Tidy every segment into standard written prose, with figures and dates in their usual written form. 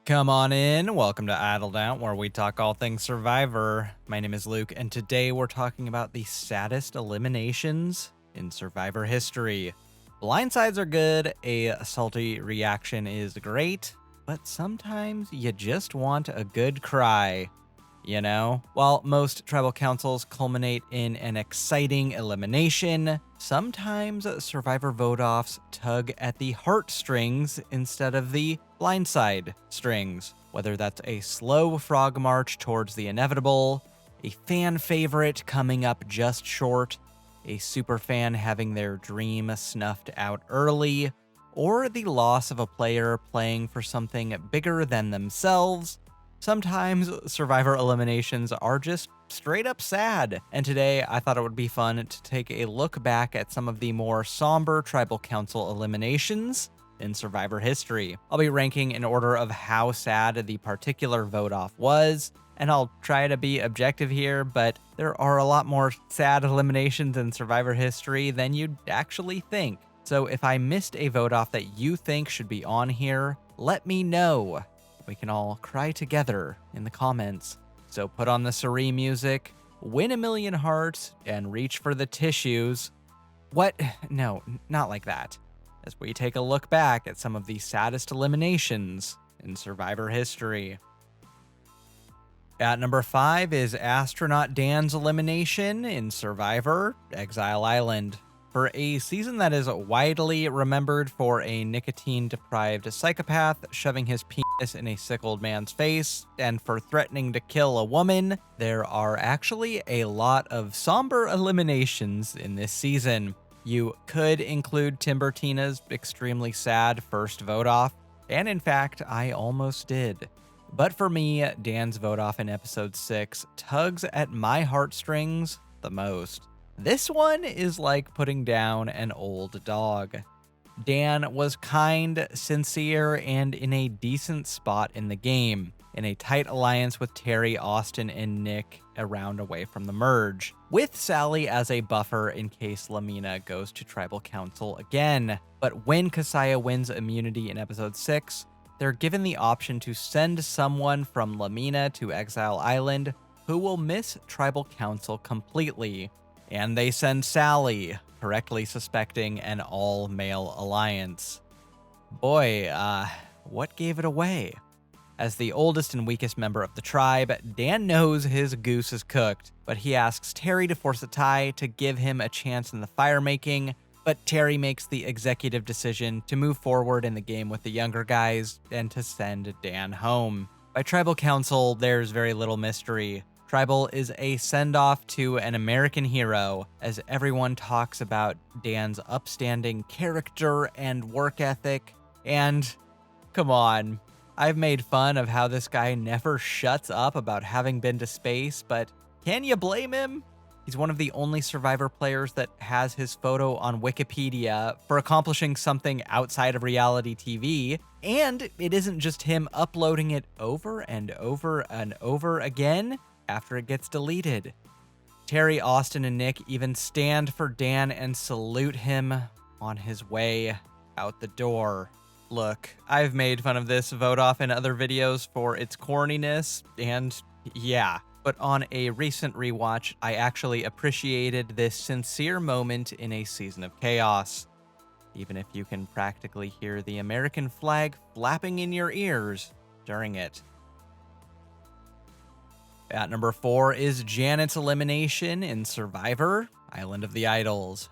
Come on in. Welcome to Idled Out, where we talk all things Survivor. My name is Luke, and today we're talking about the saddest eliminations in Survivor history. Blindsides are good, a salty reaction is great, but sometimes you just want a good cry. You know, while most tribal councils culminate in an exciting elimination, sometimes Survivor vote-offs tug at the heartstrings instead of the blindside strings. Whether that's a slow frog march towards the inevitable, a fan favorite coming up just short, a superfan having their dream snuffed out early, or the loss of a player playing for something bigger than themselves. Sometimes Survivor eliminations are just straight up sad, and today I thought it would be fun to take a look back at some of the more somber Tribal Council eliminations in Survivor history. I'll be ranking in order of how sad the particular vote-off was, and I'll try to be objective here, but there are a lot more sad eliminations in Survivor history than you'd actually think. So if I missed a vote-off that you think should be on here, let me know. We can all cry together in the comments. So put on the Siri music, win a million hearts, and reach for the tissues. What? No, not like that. As we take a look back at some of the saddest eliminations in Survivor history. At number 5 is Astronaut Dan's elimination in Survivor Exile Island. For a season that is widely remembered for a nicotine-deprived psychopath shoving his penis in a sick old man's face, and for threatening to kill a woman, there are actually a lot of somber eliminations in this season. You could include Timbertina's extremely sad first vote-off, and in fact, I almost did. But for me, Dan's vote-off in episode 6 tugs at my heartstrings the most. This one is like putting down an old dog. Dan was kind, sincere, and in a decent spot in the game, in a tight alliance with Terry, Austin, and Nick a round away from the merge, with Sally as a buffer in case Lamina goes to Tribal Council again. But when Kasaya wins immunity in episode 6, they're given the option to send someone from Lamina to Exile Island who will miss Tribal Council completely. And they send Sally, correctly suspecting an all-male alliance. Boy, what gave it away? As the oldest and weakest member of the tribe, Dan knows his goose is cooked, but he asks Terry to force a tie to give him a chance in the fire-making, but Terry makes the executive decision to move forward in the game with the younger guys and to send Dan home. By Tribal Council, there's very little mystery. Tribal is a send-off to an American hero, as everyone talks about Dan's upstanding character and work ethic. And, come on, I've made fun of how this guy never shuts up about having been to space, but can you blame him? He's one of the only Survivor players that has his photo on Wikipedia for accomplishing something outside of reality TV, and it isn't just him uploading it over and over and over again after it gets deleted. Terry, Austin, and Nick even stand for Dan and salute him on his way out the door. Look, I've made fun of this vote-off in other videos for its corniness, and yeah, but on a recent rewatch, I actually appreciated this sincere moment in a season of chaos. Even if you can practically hear the American flag flapping in your ears during it. At number 4 is Janet's elimination in Survivor Island of the Idols.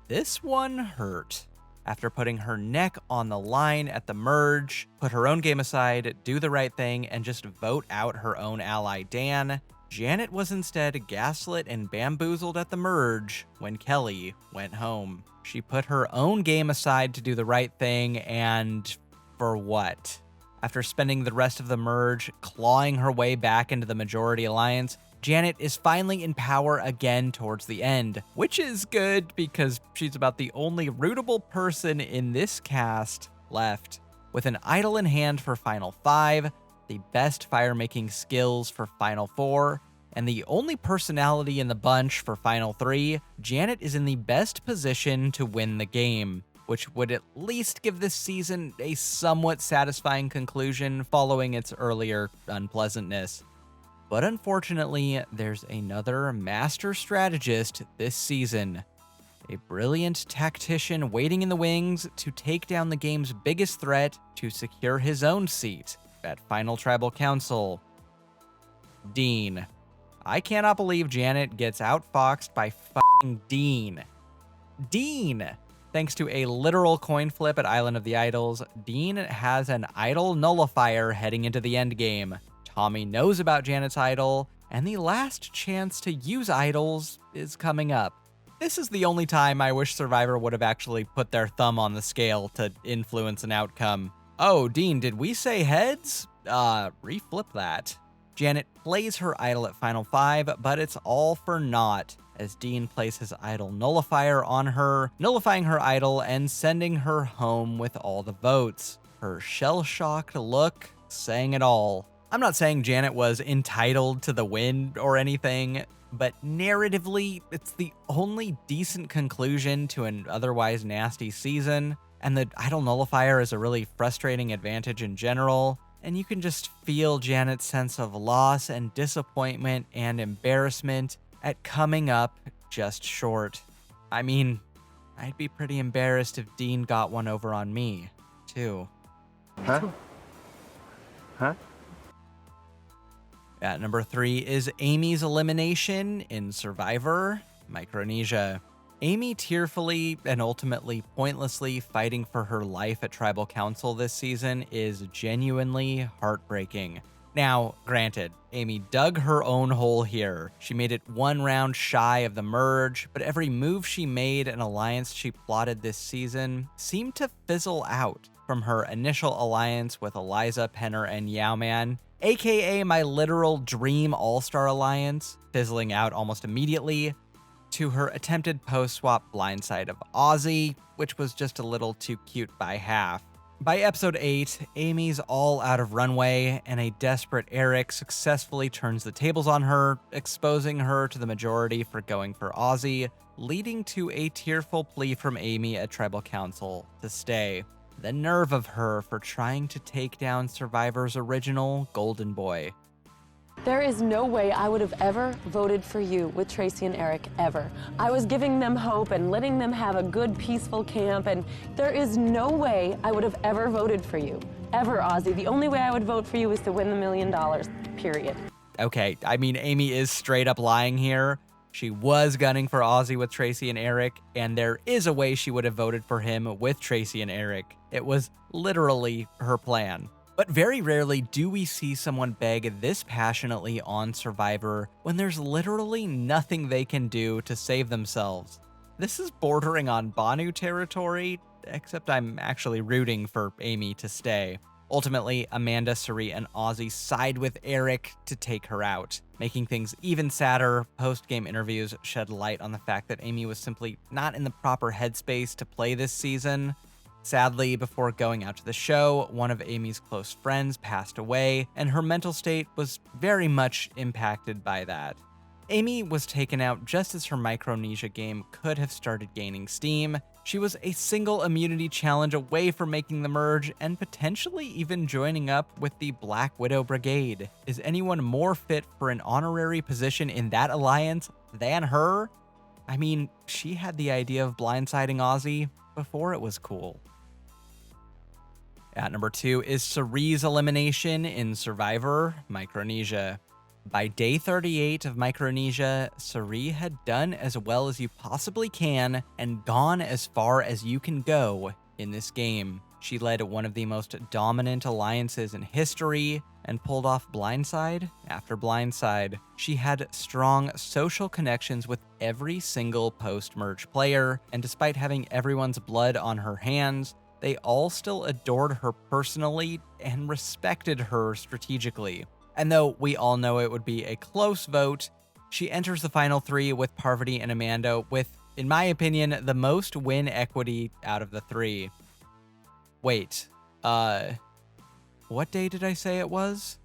This one hurt. After putting her neck on the line at the merge, put her own game aside, do the right thing, and just vote out her own ally Dan, Janet was instead gaslit and bamboozled at the merge when Kelly went home. She put her own game aside to do the right thing, and for what? After spending the rest of the merge clawing her way back into the majority alliance, Janet is finally in power again towards the end, which is good because she's about the only rootable person in this cast left. With an idol in hand for Final 5, the best fire-making skills for Final 4, and the only personality in the bunch for Final 3, Janet is in the best position to win the game. which would at least give this season a somewhat satisfying conclusion following its earlier unpleasantness. But unfortunately, there's another master strategist this season. A brilliant tactician waiting in the wings to take down the game's biggest threat to secure his own seat at Final Tribal Council. Dean. I cannot believe Janet gets outfoxed by f***ing Dean. Dean! Thanks to a literal coin flip at Island of the Idols, Dean has an idol nullifier heading into the endgame. Tommy knows about Janet's idol, and the last chance to use idols is coming up. This is the only time I wish Survivor would have actually put their thumb on the scale to influence an outcome. Oh, Dean, did we say heads? Reflip that. Janet plays her idol at Final 5, but it's all for naught, as Dean plays his idol nullifier on her, nullifying her idol and sending her home with all the votes. Her shell-shocked look saying it all. I'm not saying Janet was entitled to the win or anything, but narratively, it's the only decent conclusion to an otherwise nasty season, and the idol nullifier is a really frustrating advantage in general, and you can just feel Janet's sense of loss and disappointment and embarrassment at coming up just short. I mean, I'd be pretty embarrassed if Dean got one over on me, too. Huh? At number 3 is Amy's elimination in Survivor, Micronesia. Amy tearfully and ultimately pointlessly fighting for her life at Tribal Council this season is genuinely heartbreaking. Now, granted, Amy dug her own hole here. She made it one round shy of the merge, but every move she made and alliance she plotted this season seemed to fizzle out. From her initial alliance with Eliza, Penner, and Yowman, aka my literal dream all-star alliance, fizzling out almost immediately, to her attempted post-swap blindside of Ozzy, which was just a little too cute by half. By episode 8, Amy's all out of runway, and a desperate Eric successfully turns the tables on her, exposing her to the majority for going for Ozzy, leading to a tearful plea from Amy at Tribal Council to stay. The nerve of her for trying to take down Survivor's original Golden Boy. There is no way I would have ever voted for you with Tracy and Eric, ever. I was giving them hope and letting them have a good, peaceful camp, and there is no way I would have ever voted for you. Ever, Ozzy. The only way I would vote for you is to win the $1 million, period. Okay, I mean, Amy is straight up lying here. She was gunning for Ozzy with Tracy and Eric, and there is a way she would have voted for him with Tracy and Eric. It was literally her plan. But very rarely do we see someone beg this passionately on Survivor when there's literally nothing they can do to save themselves. This is bordering on Banu territory, except I'm actually rooting for Amy to stay. Ultimately, Amanda, Siri, and Ozzy side with Eric to take her out. Making things even sadder, post-game interviews shed light on the fact that Amy was simply not in the proper headspace to play this season. Sadly, before going out to the show, one of Amy's close friends passed away, and her mental state was very much impacted by that. Amy was taken out just as her Micronesia game could have started gaining steam. She was a single immunity challenge away from making the merge and potentially even joining up with the Black Widow Brigade. Is anyone more fit for an honorary position in that alliance than her? I mean, she had the idea of blindsiding Ozzy before it was cool. At number 2 is Ciri's elimination in Survivor, Micronesia. By day 38 of Micronesia, Siri had done as well as you possibly can and gone as far as you can go in this game. She led one of the most dominant alliances in history and pulled off blindside after blindside. She had strong social connections with every single post-merge player, and despite having everyone's blood on her hands, they all still adored her personally and respected her strategically. And though we all know it would be a close vote, she enters the final 3 with Parvati and Amanda with, in my opinion, the most win equity out of the 3. Wait, what day did I say it was?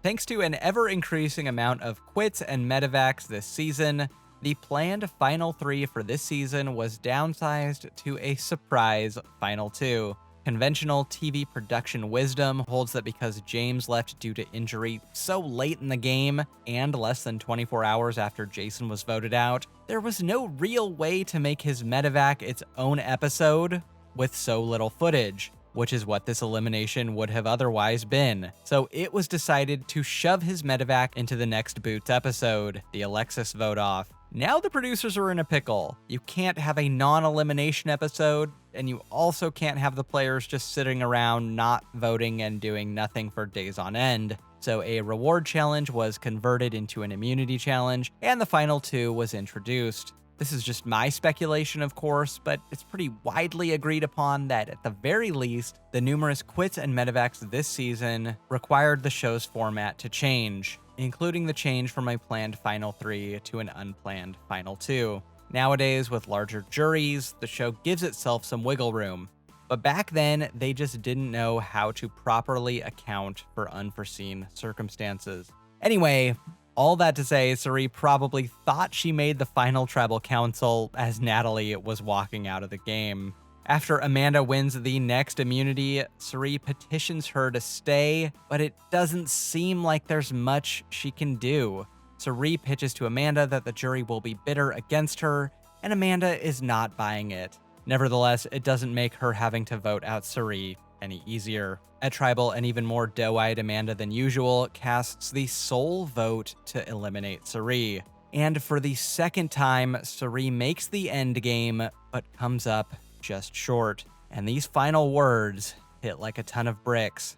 Thanks to an ever-increasing amount of quits and medevacs this season, The planned Final 3 for this season was downsized to a surprise Final 2. Conventional TV production wisdom holds that because James left due to injury so late in the game, and less than 24 hours after Jason was voted out, there was no real way to make his medevac its own episode with so little footage, which is what this elimination would have otherwise been. So it was decided to shove his medevac into the next Boots episode, the Alexis vote-off. Now the producers are in a pickle. You can't have a non-elimination episode, and you also can't have the players just sitting around not voting and doing nothing for days on end. So a reward challenge was converted into an immunity challenge, and the final 2 was introduced. This is just my speculation, of course, but it's pretty widely agreed upon that at the very least, the numerous quits and medevacs this season required the show's format to change, including the change from a planned Final 3 to an unplanned Final 2. Nowadays, with larger juries, the show gives itself some wiggle room. But back then, they just didn't know how to properly account for unforeseen circumstances. Anyway, all that to say, Siri probably thought she made the final tribal council as Natalie was walking out of the game. After Amanda wins the next immunity, Siri petitions her to stay, but it doesn't seem like there's much she can do. Siri pitches to Amanda that the jury will be bitter against her, and Amanda is not buying it. Nevertheless, it doesn't make her having to vote out Siri any easier. At Tribal, an even more doe-eyed Amanda than usual casts the sole vote to eliminate Siri. And for the second time, Siri makes the end game, but comes up just short. And these final words hit like a ton of bricks.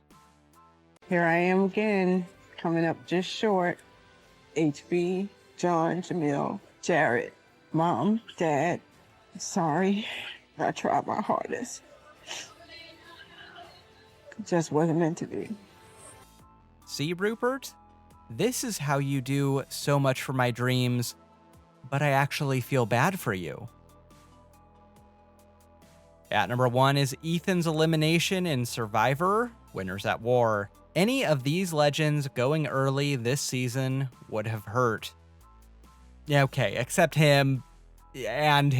Here I am again, coming up just short. HB, John, Jamil, Jared, Mom, Dad, sorry. I tried my hardest. Just wasn't meant to be. See, Rupert? This is how you do so much for my dreams, but I actually feel bad for you. At number 1 is Ethan's elimination in Survivor, Winners at War. Any of these legends going early this season would have hurt. Yeah, okay, except him, and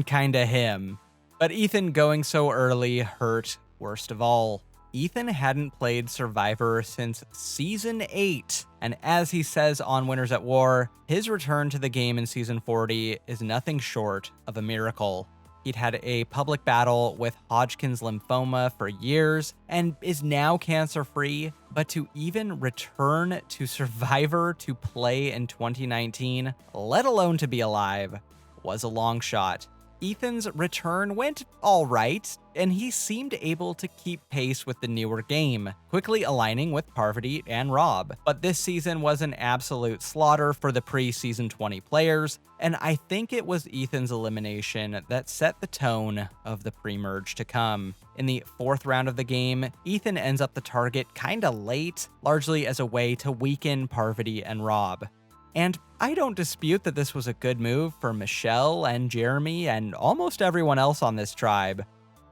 kinda him. But Ethan going so early hurt worst of all. Ethan hadn't played Survivor since Season 8, and as he says on Winners at War, his return to the game in Season 40 is nothing short of a miracle. He'd had a public battle with Hodgkin's lymphoma for years and is now cancer-free, but to even return to Survivor to play in 2019, let alone to be alive, was a long shot. Ethan's return went all right, and he seemed able to keep pace with the newer game, quickly aligning with Parvati and Rob. But this season was an absolute slaughter for the pre-Season 20 players, and I think it was Ethan's elimination that set the tone of the pre-merge to come. In the 4th round of the game, Ethan ends up the target kinda late, largely as a way to weaken Parvati and Rob. And I don't dispute that this was a good move for Michelle and Jeremy and almost everyone else on this tribe,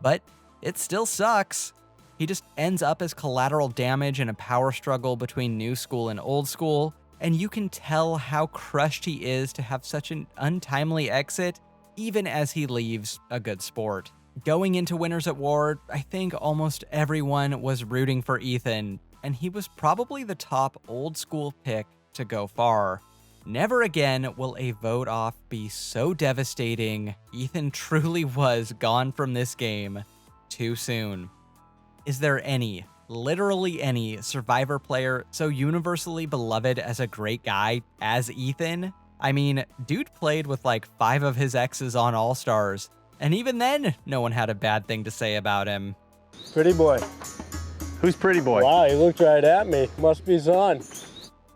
but it still sucks. He just ends up as collateral damage in a power struggle between new school and old school, and you can tell how crushed he is to have such an untimely exit, even as he leaves a good sport. Going into Winners at War, I think almost everyone was rooting for Ethan, and he was probably the top old school pick to go far. Never again will a vote off be so devastating. Ethan truly was gone from this game too soon. Is there any, literally any, Survivor player so universally beloved as a great guy as Ethan? I mean, dude played with like 5 of his exes on All-Stars, and even then, no one had a bad thing to say about him. Pretty boy. Who's pretty boy? Wow, he looked right at me. Must be Zahn.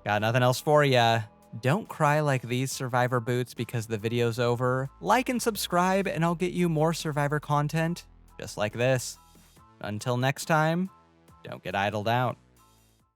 Got nothing else for ya. Don't cry like these Survivor boots because the video's over. Like and subscribe and I'll get you more Survivor content just like this. Until next time, don't get idled out.